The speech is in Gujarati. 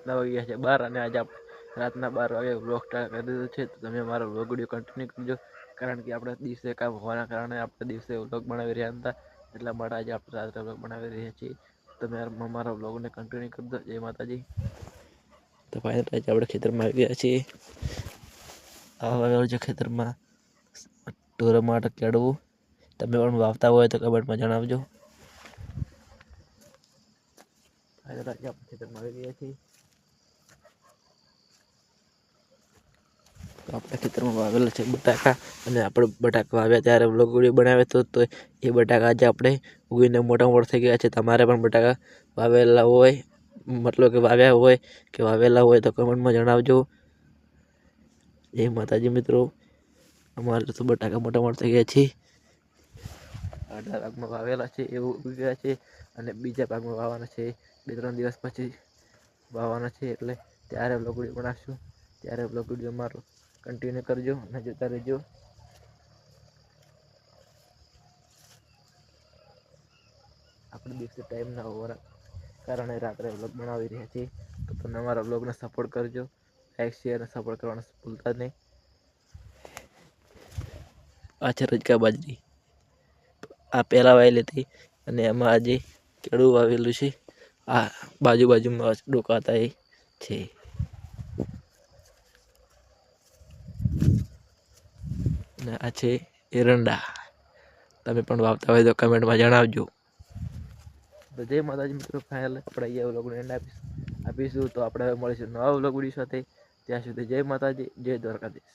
રાતના વાગી ગયા છે 12 અને આજે આપણે રાતના 12 વાગે વ્લોગ સ્ટાર્ટ કરી દીધો છે. તો તમે મારો વ્લોગ વિડીયો કન્ટિન્યુ કરજો, કારણ કે આપણે દિવસે કામ હોવાના કારણે આપણે દિવસે વ્લોગ બનાવી રહ્યા હતા, એટલા માટે આજે આપણે રાત્રે વ્લોગ બનાવી રહ્યા છીએ. તમે મારા વ્લોગને કન્ટિન્યુ કરજો. જય માતાજી. તો ફાઇનલ આજે આપણે ખેતરમાં આવી ગયા છીએ. આ ખેતરમાં ઢોરો માટે કેળવું. તમે પણ વાવતા હોય તો કમેન્ટમાં જણાવજો. ફાઇનલ આજે આપણે ખેતરમાં આવી ગયા છીએ. તો આપણે ખેતરમાં વાવેલા છે બટાકા, અને આપણે બટાકા વાવ્યા ત્યારે વ્લોગ વિડીયો બનાવ્યો તો એ બટાકા આજે આપણે ઉગીને મોટા થઈ ગયા છે. તમારે પણ બટાકા વાવેલા હોય, મતલબ કે વાવ્યા હોય કે વાવેલા હોય તો કમેન્ટમાં જણાવજો. જય માતાજી મિત્રો. અમારે તો બટાકા મોટા થઈ ગયા છે. અડધા ભાગમાં વાવેલા છે એવું ઉગી ગયા છે, અને બીજા ભાગમાં વાવવાના છે. 2-3 દિવસ પછી વાવવાના છે, એટલે ત્યારે વ્લોગ વિડીયો બનાવશું. ત્યારે વ્લોગ વિડીયો મારો કન્ટિન્યુ કરજો અને જોતા રહેજો. આપણે દિવસે ટાઈમ ના હોવાના કારણે રાત્રે વ્લોગ બનાવી રહ્યા છીએ. તો તમે અમારા વ્લોગને સપોર્ટ કરજો. લાઈક શેર અને સપોર્ટ કરવાનું ભૂલતા નહીં. આ છે રજકા બાજરી, આ પહેલા વાવેલી હતી અને એમાં આજે કેળું વાવેલું છે. આ બાજુમાં ડોકાતા એ છે. અને આ છે એરંડા. તમે પણ વાવતા હોય તો કમેન્ટમાં જણાવજો. તો જય માતાજી મિત્રો. ફાઇનલ આપણે અહીંયા વ્લોગને એન્ડ આપીશું. તો આપણે મળીશું નવા વ્લોગ વિડીયો સાથે. ત્યાં સુધી જય માતાજી, જય દ્વારકાધીશ.